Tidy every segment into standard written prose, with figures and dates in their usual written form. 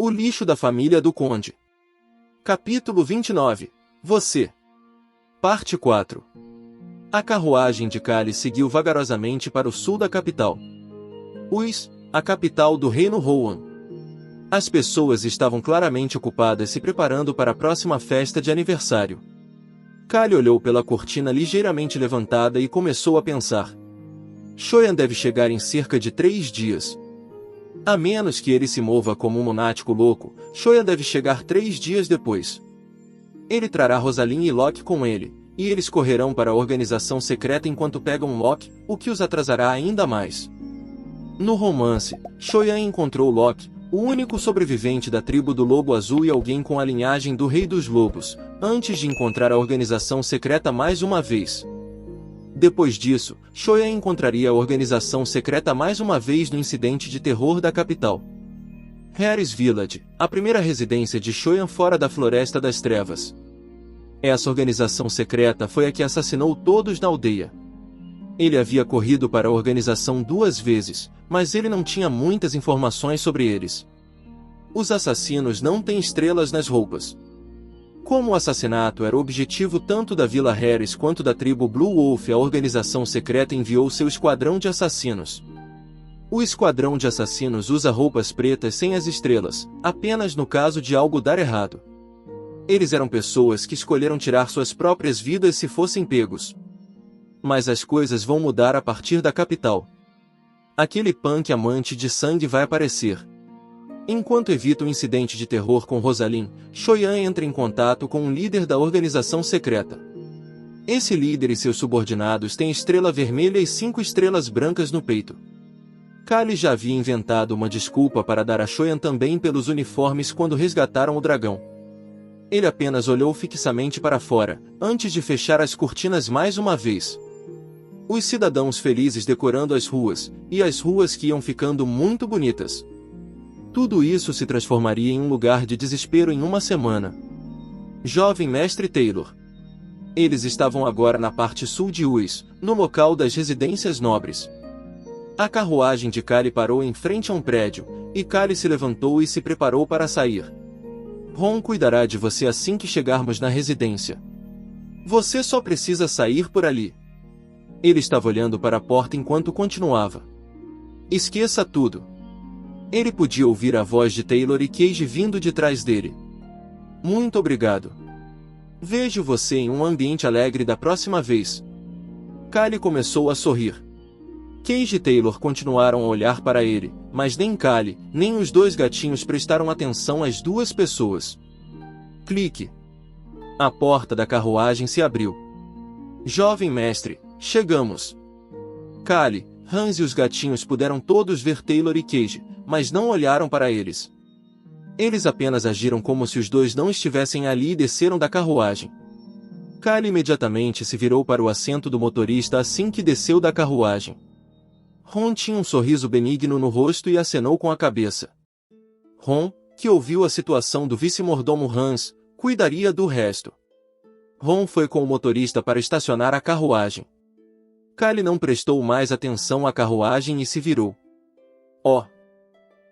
O lixo da família do Conde. Capítulo 29. Você. Parte 4. A carruagem de Kali seguiu vagarosamente para o sul da capital. A capital do reino Rohan. As pessoas estavam claramente ocupadas se preparando para a próxima festa de aniversário. Kali olhou pela cortina ligeiramente levantada e começou a pensar. Shoyan deve chegar em cerca de 3 dias. A menos que ele se mova como um lunático louco, Shoyan deve chegar 3 dias depois. Ele trará Rosaline e Locke com ele, e eles correrão para a organização secreta enquanto pegam Locke, o que os atrasará ainda mais. No romance, Shoyan encontrou Locke, o único sobrevivente da tribo do Lobo Azul e alguém com a linhagem do Rei dos Lobos, antes de encontrar a organização secreta mais uma vez. Depois disso, Shoyan encontraria a organização secreta mais uma vez no incidente de terror da capital. Harris Village, a primeira residência de Shoyan fora da Floresta das Trevas. Essa organização secreta foi a que assassinou todos na aldeia. Ele havia corrido para a organização 2 vezes, mas ele não tinha muitas informações sobre eles. Os assassinos não têm estrelas nas roupas. Como o assassinato era o objetivo tanto da Vila Harris quanto da tribo Blue Wolf, a organização secreta enviou seu esquadrão de assassinos. O esquadrão de assassinos usa roupas pretas sem as estrelas, apenas no caso de algo dar errado. Eles eram pessoas que escolheram tirar suas próprias vidas se fossem pegos. Mas as coisas vão mudar a partir da capital. Aquele punk amante de sangue vai aparecer. Enquanto evita o incidente de terror com Rosaline, Shoyan entra em contato com um líder da organização secreta. Esse líder e seus subordinados têm estrela vermelha e 5 estrelas brancas no peito. Kali já havia inventado uma desculpa para dar a Shoyan também pelos uniformes quando resgataram o dragão. Ele apenas olhou fixamente para fora, antes de fechar as cortinas mais uma vez. Os cidadãos felizes decorando as ruas, e as ruas que iam ficando muito bonitas. Tudo isso se transformaria em um lugar de desespero em uma semana. Jovem Mestre Taylor. Eles estavam agora na parte sul de Uis, no local das residências nobres. A carruagem de Kali parou em frente a um prédio, e Kali se levantou e se preparou para sair. Ron cuidará de você assim que chegarmos na residência. Você só precisa sair por ali. Ele estava olhando para a porta enquanto continuava. Esqueça tudo. Ele podia ouvir a voz de Taylor e Cage vindo de trás dele. Muito obrigado. Vejo você em um ambiente alegre da próxima vez. Kali começou a sorrir. Cage e Taylor continuaram a olhar para ele, mas nem Kali, nem os 2 gatinhos prestaram atenção às 2 pessoas. Clique. A porta da carruagem se abriu. Jovem mestre, chegamos. Kali, Hans e os gatinhos puderam todos ver Taylor e Cage, mas não olharam para eles. Eles apenas agiram como se os 2 não estivessem ali e desceram da carruagem. Kali imediatamente se virou para o assento do motorista assim que desceu da carruagem. Ron tinha um sorriso benigno no rosto e acenou com a cabeça. Ron, que ouviu a situação do vice-mordomo Hans, cuidaria do resto. Ron foi com o motorista para estacionar a carruagem. Kali não prestou mais atenção à carruagem e se virou. Oh!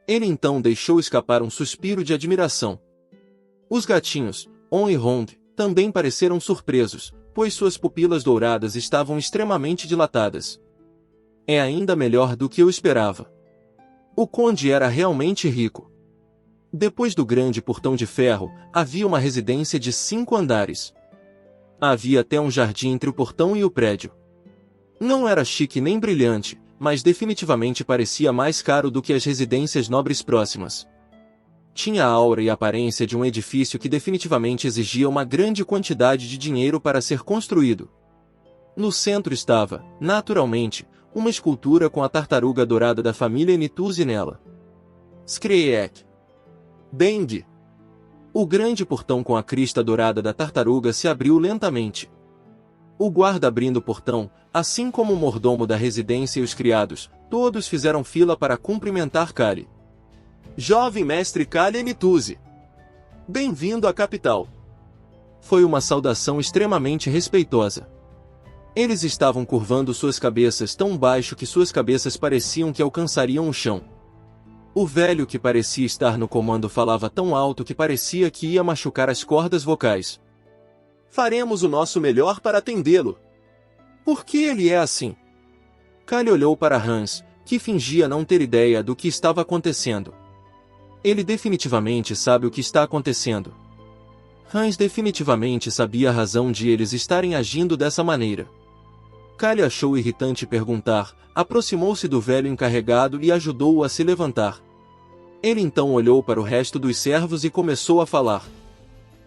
Ele então deixou escapar um suspiro de admiração. Os gatinhos, On e Rond, também pareceram surpresos, pois suas pupilas douradas estavam extremamente dilatadas. É ainda melhor do que eu esperava. O conde era realmente rico. Depois do grande portão de ferro, havia uma residência de 5 andares. Havia até um jardim entre o portão e o prédio. Não era chique nem brilhante, mas definitivamente parecia mais caro do que as residências nobres próximas. Tinha a aura e a aparência de um edifício que definitivamente exigia uma grande quantidade de dinheiro para ser construído. No centro estava, naturalmente, uma escultura com a tartaruga dourada da família Nituzi nela. Skreek. Deng. O grande portão com a crista dourada da tartaruga se abriu lentamente. O guarda abrindo o portão, assim como o mordomo da residência e os criados, todos fizeram fila para cumprimentar Kali. Jovem mestre Kali Nituzi. Bem-vindo à capital. Foi uma saudação extremamente respeitosa. Eles estavam curvando suas cabeças tão baixo que suas cabeças pareciam que alcançariam o chão. O velho que parecia estar no comando falava tão alto que parecia que ia machucar as cordas vocais. Faremos o nosso melhor para atendê-lo. Por que ele é assim? Kali olhou para Hans, que fingia não ter ideia do que estava acontecendo. Ele definitivamente sabe o que está acontecendo. Hans definitivamente sabia a razão de eles estarem agindo dessa maneira. Kali achou irritante perguntar, aproximou-se do velho encarregado e ajudou-o a se levantar. Ele então olhou para o resto dos servos e começou a falar.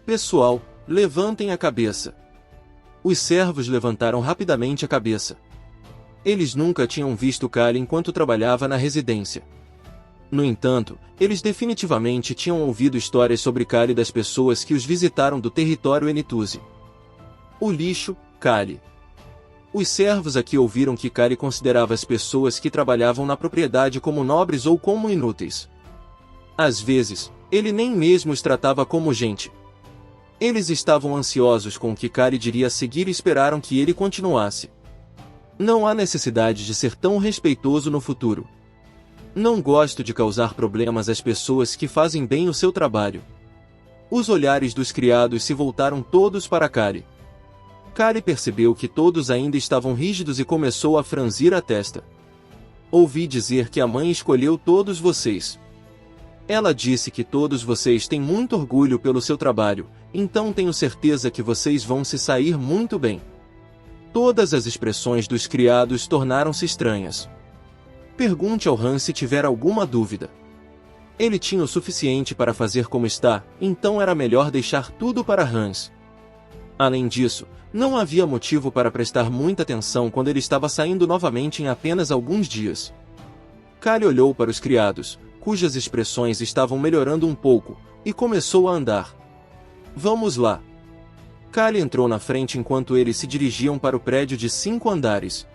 Pessoal, levantem a cabeça. Os servos levantaram rapidamente a cabeça. Eles nunca tinham visto Kali enquanto trabalhava na residência. No entanto, eles definitivamente tinham ouvido histórias sobre Kali das pessoas que os visitaram do território Enituzi. O lixo, Kali. Os servos aqui ouviram que Kali considerava as pessoas que trabalhavam na propriedade como nobres ou como inúteis. Às vezes, ele nem mesmo os tratava como gente. Eles estavam ansiosos com o que Kali diria a seguir e esperaram que ele continuasse. Não há necessidade de ser tão respeitoso no futuro. Não gosto de causar problemas às pessoas que fazem bem o seu trabalho. Os olhares dos criados se voltaram todos para Kali. Kali percebeu que todos ainda estavam rígidos e começou a franzir a testa. Ouvi dizer que a mãe escolheu todos vocês. Ela disse que todos vocês têm muito orgulho pelo seu trabalho, então tenho certeza que vocês vão se sair muito bem. Todas as expressões dos criados tornaram-se estranhas. Pergunte ao Hans se tiver alguma dúvida. Ele tinha o suficiente para fazer como está, então era melhor deixar tudo para Hans. Além disso, não havia motivo para prestar muita atenção quando ele estava saindo novamente em apenas alguns dias. Kali olhou para os criados, cujas expressões estavam melhorando um pouco, e começou a andar. Vamos lá. Kali entrou na frente enquanto eles se dirigiam para o prédio de 5 andares.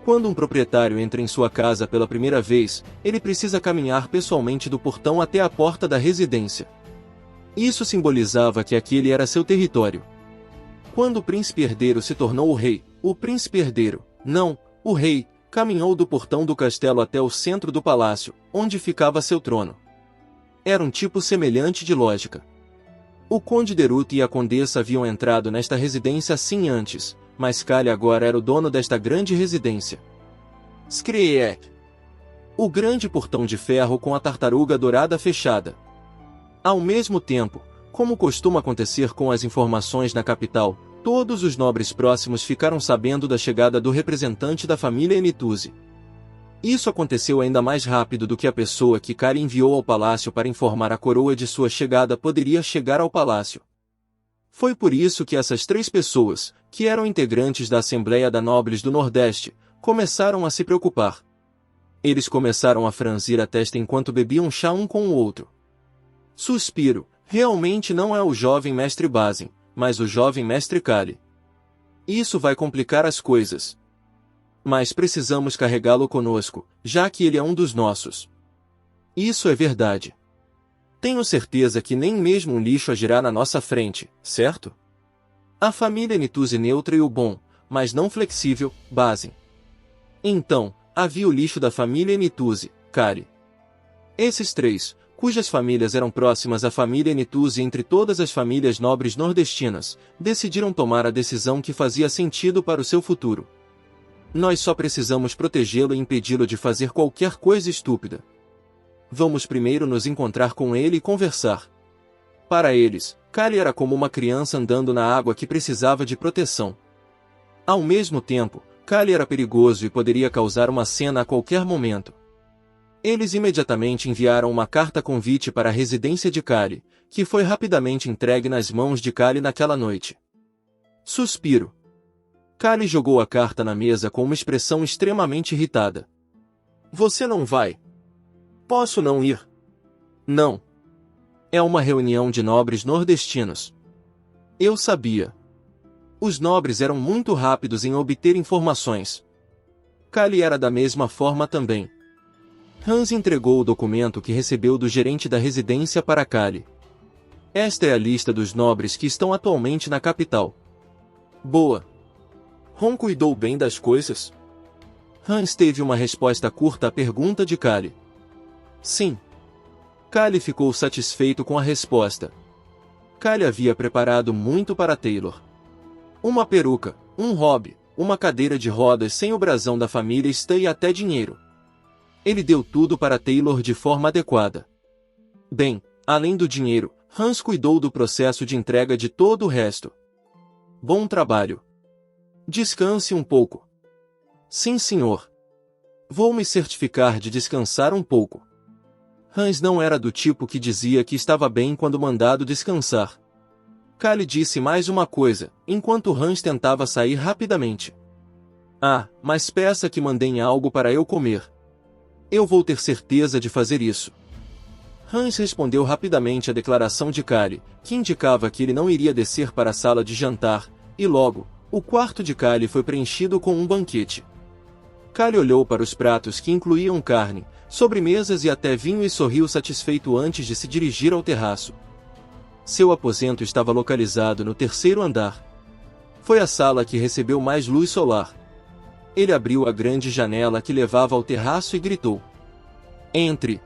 Quando um proprietário entra em sua casa pela primeira vez, ele precisa caminhar pessoalmente do portão até a porta da residência. Isso simbolizava que aquele era seu território. Quando o príncipe herdeiro se tornou o rei, o príncipe herdeiro, não, o rei, caminhou do portão do castelo até o centro do palácio, onde ficava seu trono. Era um tipo semelhante de lógica. O conde Derut e a condessa haviam entrado nesta residência assim antes, mas Kali agora era o dono desta grande residência. Skreek. O grande portão de ferro com a tartaruga dourada fechada. Ao mesmo tempo, como costuma acontecer com as informações na capital, todos os nobres próximos ficaram sabendo da chegada do representante da família Enituzi. Isso aconteceu ainda mais rápido do que a pessoa que Kali enviou ao palácio para informar a coroa de sua chegada poderia chegar ao palácio. Foi por isso que essas 3 pessoas, que eram integrantes da Assembleia da Nobles do Nordeste, começaram a se preocupar. Eles começaram a franzir a testa enquanto bebiam chá um com o outro. Suspiro, realmente não é o jovem mestre Bazin, mas o jovem mestre Kali. Isso vai complicar as coisas. Mas precisamos carregá-lo conosco, já que ele é um dos nossos. Isso é verdade. Tenho certeza que nem mesmo um lixo agirá na nossa frente, certo? A família Enituzi neutra e o bom, mas não flexível, Bazin. Então, havia o lixo da família Enituzi, Kali. Esses 3, cujas famílias eram próximas à família Enituzi entre todas as famílias nobres nordestinas, decidiram tomar a decisão que fazia sentido para o seu futuro. Nós só precisamos protegê-lo e impedi-lo de fazer qualquer coisa estúpida. Vamos primeiro nos encontrar com ele e conversar. Para eles, Kali era como uma criança andando na água que precisava de proteção. Ao mesmo tempo, Kali era perigoso e poderia causar uma cena a qualquer momento. Eles imediatamente enviaram uma carta-convite para a residência de Kali, que foi rapidamente entregue nas mãos de Kali naquela noite. Suspiro. Kali jogou a carta na mesa com uma expressão extremamente irritada. Você não vai? Posso não ir? Não. É uma reunião de nobres nordestinos. Eu sabia. Os nobres eram muito rápidos em obter informações. Kali era da mesma forma também. Hans entregou o documento que recebeu do gerente da residência para Kali. Esta é a lista dos nobres que estão atualmente na capital. Boa. Ron cuidou bem das coisas? Hans teve uma resposta curta à pergunta de Kali. Sim. Kali ficou satisfeito com a resposta. Kali havia preparado muito para Taylor. Uma peruca, um hobby, uma cadeira de rodas sem o brasão da família Stay e até dinheiro. Ele deu tudo para Taylor de forma adequada. Bem, além do dinheiro, Hans cuidou do processo de entrega de todo o resto. Bom trabalho. Descanse um pouco. Sim, senhor. Vou me certificar de descansar um pouco. Hans não era do tipo que dizia que estava bem quando mandado descansar. Kali disse mais uma coisa, enquanto Hans tentava sair rapidamente. Ah, mas peça que mandem algo para eu comer. Eu vou ter certeza de fazer isso. Hans respondeu rapidamente à declaração de Kali, que indicava que ele não iria descer para a sala de jantar, e logo, o quarto de Kali foi preenchido com um banquete. Kali olhou para os pratos que incluíam carne, sobremesas e até vinho e sorriu satisfeito antes de se dirigir ao terraço. Seu aposento estava localizado no terceiro andar. Foi a sala que recebeu mais luz solar. Ele abriu a grande janela que levava ao terraço e gritou: "Entre!"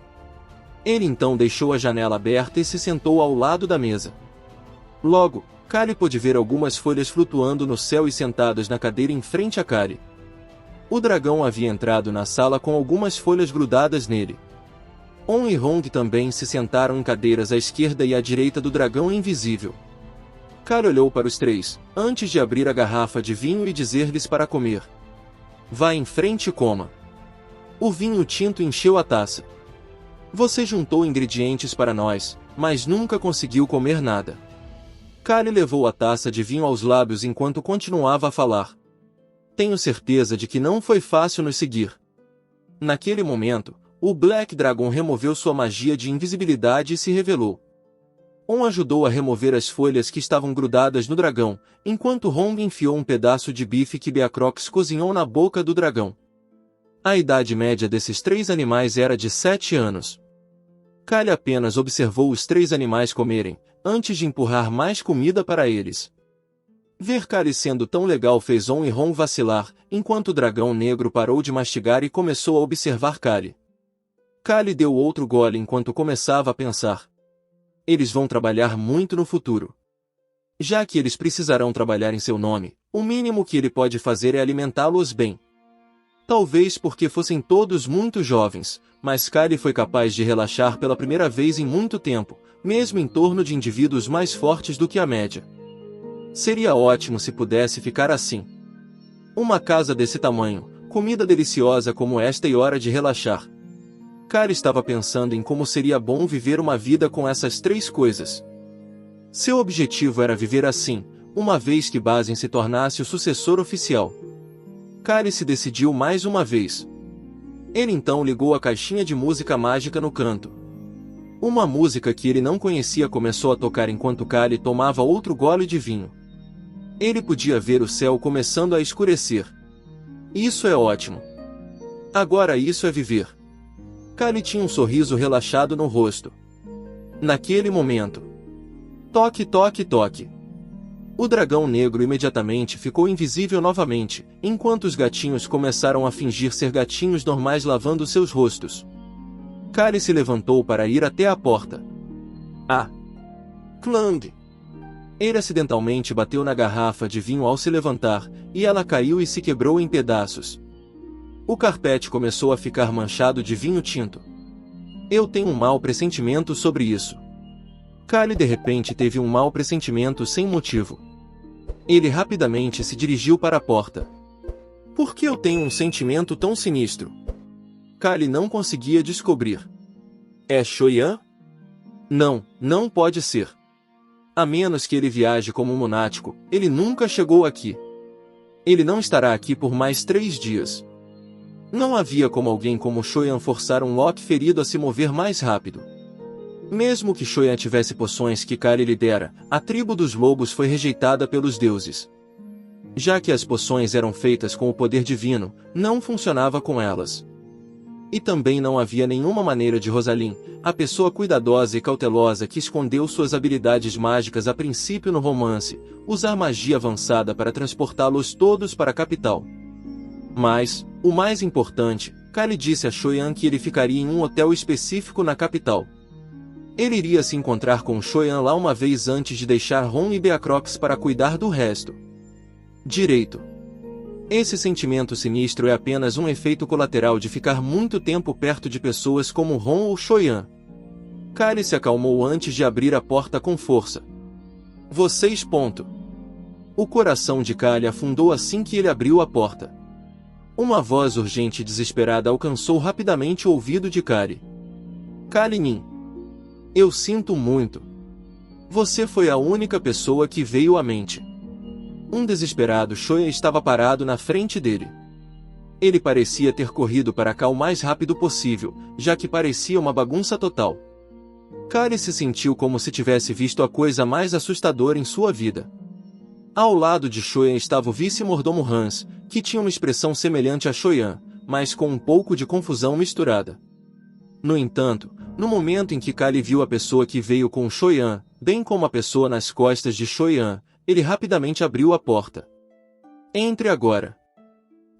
Ele então deixou a janela aberta e se sentou ao lado da mesa. Logo, Kali pôde ver algumas folhas flutuando no céu e sentadas na cadeira em frente a Kali. O dragão havia entrado na sala com algumas folhas grudadas nele. On e Hong também se sentaram em cadeiras à esquerda e à direita do dragão invisível. Kali olhou para os três, antes de abrir a garrafa de vinho e dizer-lhes para comer. "Vá em frente e coma." O vinho tinto encheu a taça. "Você juntou ingredientes para nós, mas nunca conseguiu comer nada." Kali levou a taça de vinho aos lábios enquanto continuava a falar. "Tenho certeza de que não foi fácil nos seguir." Naquele momento, o Black Dragon removeu sua magia de invisibilidade e se revelou. On ajudou a remover as folhas que estavam grudadas no dragão, enquanto Hong enfiou um pedaço de bife que Beacrox cozinhou na boca do dragão. A idade média desses três animais era de 7 anos. Kali apenas observou os três animais comerem, antes de empurrar mais comida para eles. Ver Kali sendo tão legal fez On e Hong vacilar, enquanto o dragão negro parou de mastigar e começou a observar Kali. Kali deu outro gole enquanto começava a pensar. Eles vão trabalhar muito no futuro. Já que eles precisarão trabalhar em seu nome, o mínimo que ele pode fazer é alimentá-los bem. Talvez porque fossem todos muito jovens, mas Kali foi capaz de relaxar pela primeira vez em muito tempo, mesmo em torno de indivíduos mais fortes do que a média. Seria ótimo se pudesse ficar assim. Uma casa desse tamanho, comida deliciosa como esta e hora de relaxar. Kali estava pensando em como seria bom viver uma vida com essas três coisas. Seu objetivo era viver assim, uma vez que Basin se tornasse o sucessor oficial. Kali se decidiu mais uma vez. Ele então ligou a caixinha de música mágica no canto. Uma música que ele não conhecia começou a tocar enquanto Kali tomava outro gole de vinho. Ele podia ver o céu começando a escurecer. Isso é ótimo. Agora isso é viver. Kali tinha um sorriso relaxado no rosto. Naquele momento. Toque, toque, toque. O dragão negro imediatamente ficou invisível novamente, enquanto os gatinhos começaram a fingir ser gatinhos normais lavando seus rostos. Kali se levantou para ir até a porta. Ah! Clang! Ele acidentalmente bateu na garrafa de vinho ao se levantar, e ela caiu e se quebrou em pedaços. O carpete começou a ficar manchado de vinho tinto. Eu tenho um mau pressentimento sobre isso. Kali de repente teve um mau pressentimento sem motivo. Ele rapidamente se dirigiu para a porta. Por que eu tenho um sentimento tão sinistro? Kali não conseguia descobrir. É Shoyan? Não, não pode ser. A menos que ele viaje como um lunático, ele nunca chegou aqui. Ele não estará aqui por mais 3 dias. Não havia como alguém como Shoyan forçar um Loki ferido a se mover mais rápido. Mesmo que Shoyan tivesse poções que Kali lhe dera, a tribo dos lobos foi rejeitada pelos deuses. Já que as poções eram feitas com o poder divino, não funcionava com elas. E também não havia nenhuma maneira de Rosalyn, a pessoa cuidadosa e cautelosa que escondeu suas habilidades mágicas a princípio no romance, usar magia avançada para transportá-los todos para a capital. Mas, o mais importante, Kali disse a Shoyan que ele ficaria em um hotel específico na capital. Ele iria se encontrar com Shoyan lá uma vez antes de deixar Ron e Beacrox para cuidar do resto. Direito. Esse sentimento sinistro é apenas um efeito colateral de ficar muito tempo perto de pessoas como Ron ou Shoyan. Kali se acalmou antes de abrir a porta com força. Vocês. O coração de Kali afundou assim que ele abriu a porta. Uma voz urgente e desesperada alcançou rapidamente o ouvido de Kali. Kalinin. Eu sinto muito. Você foi a única pessoa que veio à mente. Um desesperado Shoyan estava parado na frente dele. Ele parecia ter corrido para cá o mais rápido possível, já que parecia uma bagunça total. Kali se sentiu como se tivesse visto a coisa mais assustadora em sua vida. Ao lado de Shoyan estava o vice-mordomo Hans, que tinha uma expressão semelhante a Shoyan, mas com um pouco de confusão misturada. No entanto, no momento em que Kali viu a pessoa que veio com Shoyan, bem como a pessoa nas costas de Shoyan, ele rapidamente abriu a porta. Entre agora.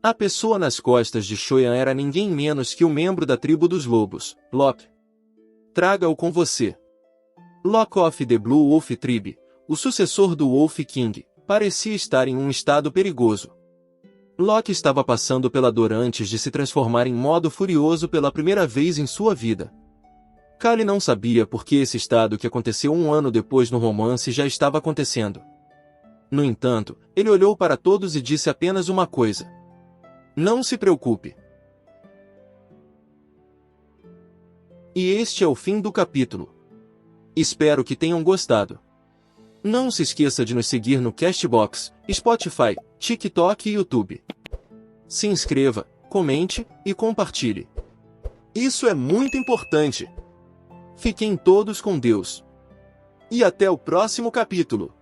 A pessoa nas costas de Shoyan era ninguém menos que o membro da tribo dos lobos, Locke. Traga-o com você. Locke of the Blue Wolf Tribe, o sucessor do Wolf King, parecia estar em um estado perigoso. Locke estava passando pela dor antes de se transformar em modo furioso pela primeira vez em sua vida. Kali não sabia por que esse estado que aconteceu um ano depois no romance já estava acontecendo. No entanto, ele olhou para todos e disse apenas uma coisa. Não se preocupe. E este é o fim do capítulo. Espero que tenham gostado. Não se esqueça de nos seguir no Castbox, Spotify, TikTok e YouTube. Se inscreva, comente e compartilhe. Isso é muito importante. Fiquem todos com Deus. E até o próximo capítulo.